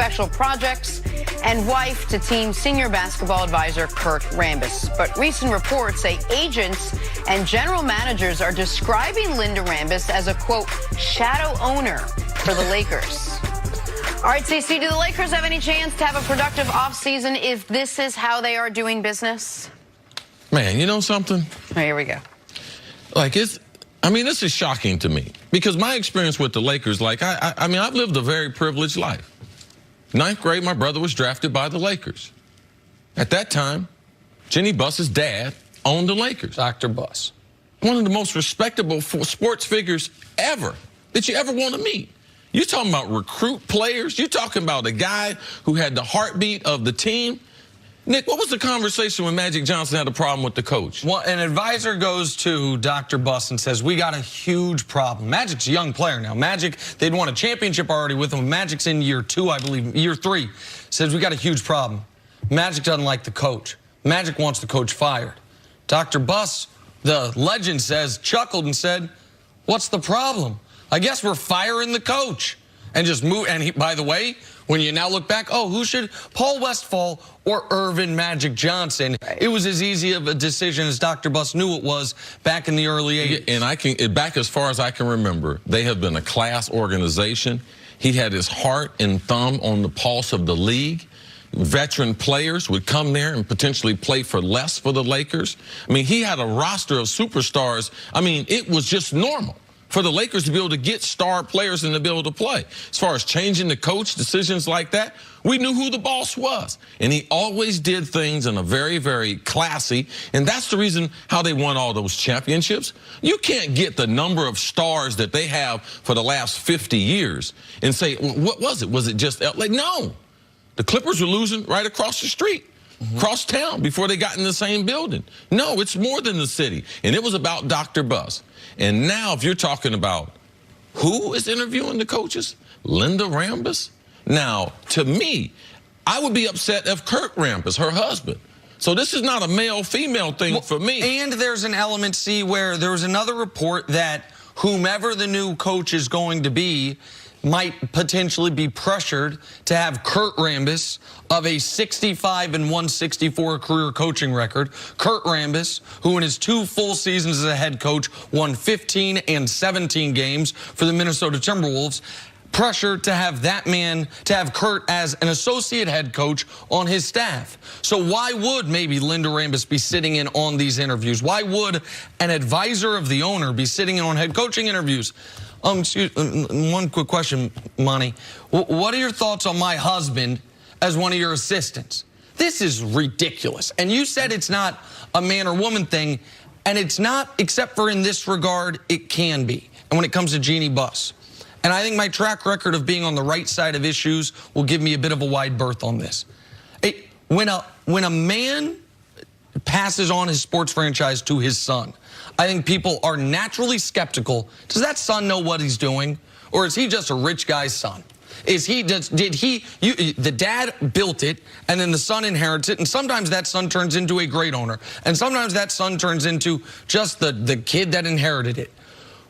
special projects and wife to team senior basketball advisor Kurt Rambis. But recent reports say agents and general managers are describing Linda Rambis as a, quote, shadow owner for the Lakers. All right, CC, do the Lakers have any chance to have a productive offseason if this is how they are doing business? Man, you know something? Oh, here we go. Like, this is shocking to me because my experience with the Lakers, like, I mean, I've lived a very privileged life. 9th grade, my brother was drafted by the Lakers. At that time, Jeanie Buss's dad owned the Lakers. Dr. Buss. One of the most respectable sports figures ever that you ever want to meet. You're talking about recruit players. You're talking about a guy who had the heartbeat of the team. Nick, what was the conversation when Magic Johnson had a problem with the coach? Well, an advisor goes to Dr. Buss and says, we got a huge problem. Magic's a young player now. Magic, they'd won a championship already with him. Magic's in year 2, I believe, year 3. Says, we got a huge problem. Magic doesn't like the coach. Magic wants the coach fired. Dr. Buss, the legend says, chuckled and said, what's the problem? I guess we're firing the coach. And just move. And he, by the way, when you now look back, oh, who should, Paul Westphal or Irvin Magic Johnson? Right. It was as easy of a decision as Dr. Buss knew it was back in the early 80s. And back as far as I can remember, they have been a class organization. He had his heart and thumb on the pulse of the league. Veteran players would come there and potentially play for less for the Lakers. I mean, he had a roster of superstars. I mean, it was just normal for the Lakers to be able to get star players and to be able to play. As far as changing the coach, decisions like that, we knew who the boss was. And he always did things in a very, very classy, and that's the reason how they won all those championships. You can't get the number of stars that they have for the last 50 years and say, well, what was it? Was it just LA? No. The Clippers were losing right across the street. Across town before they got in the same building. No, it's more than the city. And it was about Dr. Buss. And now if you're talking about who is interviewing the coaches, Linda Rambis. Now, to me, I would be upset if Kurt Rambis, her husband. So this is not a male-female thing for me. And there's an element, C, where there was another report that whomever the new coach is going to be might potentially be pressured to have Kurt Rambis of a 65-164 career coaching record. Kurt Rambis, who in his 2 full seasons as a head coach won 15 and 17 games for the Minnesota Timberwolves, pressure to have that man, to have Kurt as an associate head coach on his staff. So why would maybe Linda Rambis be sitting in on these interviews? Why would an advisor of the owner be sitting in on head coaching interviews? One quick question, Monty. What are your thoughts on my husband as one of your assistants? This is ridiculous. And you said it's not a man or woman thing, and it's not, except for in this regard, it can be. And when it comes to Jeanie Buss. And I think my track record of being on the right side of issues will give me a bit of a wide berth on this. When a man passes on his sports franchise to his son, I think people are naturally skeptical. Does that son know what he's doing? Or is he just a rich guy's son? The dad built it, and then the son inherits it, and sometimes that son turns into a great owner, and sometimes that son turns into just the kid that inherited it.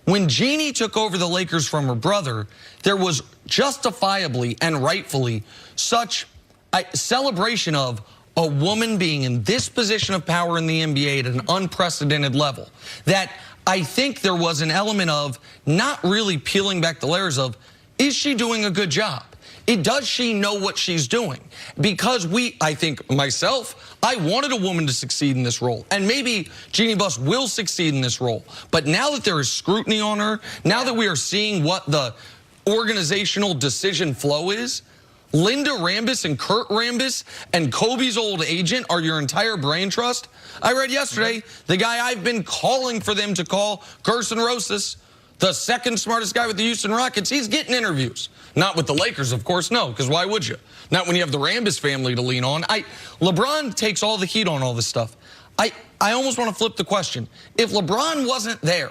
When Jeanie took over the Lakers from her brother, there was justifiably and rightfully such a celebration of a woman being in this position of power in the NBA at an unprecedented level that I think there was an element of not really peeling back the layers of, is she doing a good job? Does she know what she's doing? Because I think myself, I wanted a woman to succeed in this role. And maybe Jeanie Buss will succeed in this role. But now that there is scrutiny on her, now that we are seeing what the organizational decision flow is, Linda Rambis and Kurt Rambis and Kobe's old agent are your entire brain trust? I read yesterday, the guy I've been calling for them to call, Gerson Rosas, the second smartest guy with the Houston Rockets, he's getting interviews. Not with the Lakers, of course, no, because why would you? Not when you have the Rambis family to lean on. LeBron takes all the heat on all this stuff. I almost want to flip the question. If LeBron wasn't there,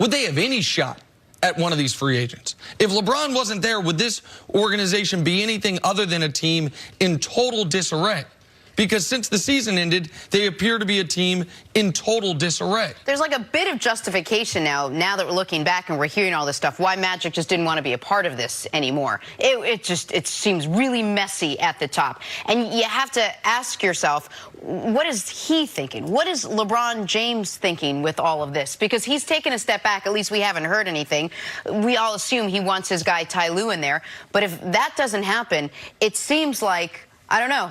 would they have any shot at one of these free agents? If LeBron wasn't there, would this organization be anything other than a team in total disarray? because since the season ended, they appear to be a team in total disarray. There's like a bit of justification now that we're looking back and we're hearing all this stuff, why Magic just didn't want to be a part of this anymore. It seems really messy at the top. And you have to ask yourself, what is he thinking? What is LeBron James thinking with all of this? Because he's taken a step back. At least we haven't heard anything. We all assume he wants his guy Ty Lue in there. But if that doesn't happen, it seems like, I don't know,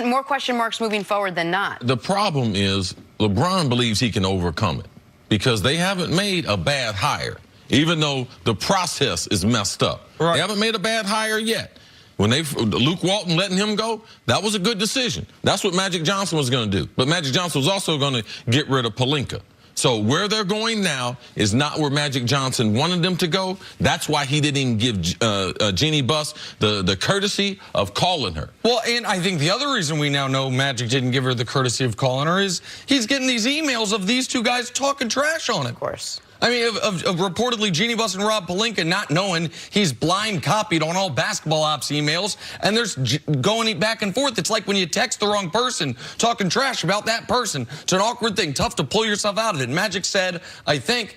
more question marks moving forward than not. The problem is LeBron believes he can overcome it because they haven't made a bad hire, even though the process is messed up. Right. They haven't made a bad hire yet. When Luke Walton letting him go, that was a good decision. That's what Magic Johnson was going to do. But Magic Johnson was also going to get rid of Pelinka. So where they're going now is not where Magic Johnson wanted them to go. That's why he didn't even give Jeanie Buss the courtesy of calling her. Well, and I think the other reason we now know Magic didn't give her the courtesy of calling her is he's getting these emails of these two guys talking trash on him. Of course. I mean, of reportedly Jeanie Buss and Rob Pelinka not knowing he's blind copied on all basketball ops emails, and there's going back and forth. It's like when you text the wrong person, talking trash about that person. It's an awkward thing, tough to pull yourself out of it. Magic said, I think,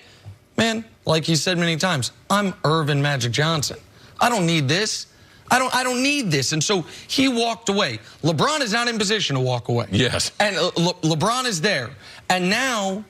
man, like he said many times, I'm Irvin Magic Johnson. I don't need this. I don't need this. And so he walked away. LeBron is not in position to walk away. Yes. And LeBron is there. And now,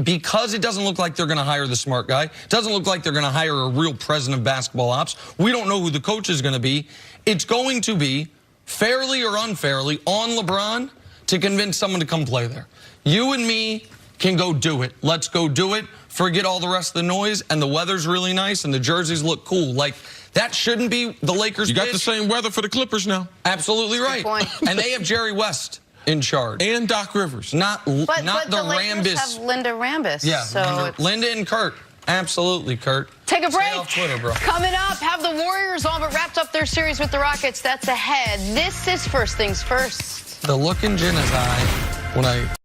because it doesn't look like they're going to hire the smart guy, doesn't look like they're going to hire a real president of basketball ops, we don't know who the coach is going to be. It's going to be, fairly or unfairly, on LeBron to convince someone to come play there. You and me can go do it. Let's go do it. Forget all the rest of the noise, and the weather's really nice, and the jerseys look cool. Like, that shouldn't be the Lakers' You got pitch. the same weather for the Clippers now. Absolutely right. Good point. And they have Jerry West in charge. And Doc Rivers. Not But the the Lakers Rambis. have Linda Rambis. Yeah, So Linda and Kurt. Absolutely, Kurt. take a break. Stay off Twitter, bro. Coming up, have the Warriors all but wrapped up their series with the Rockets. That's ahead. This is First Things First. The look in Jenna's eye when I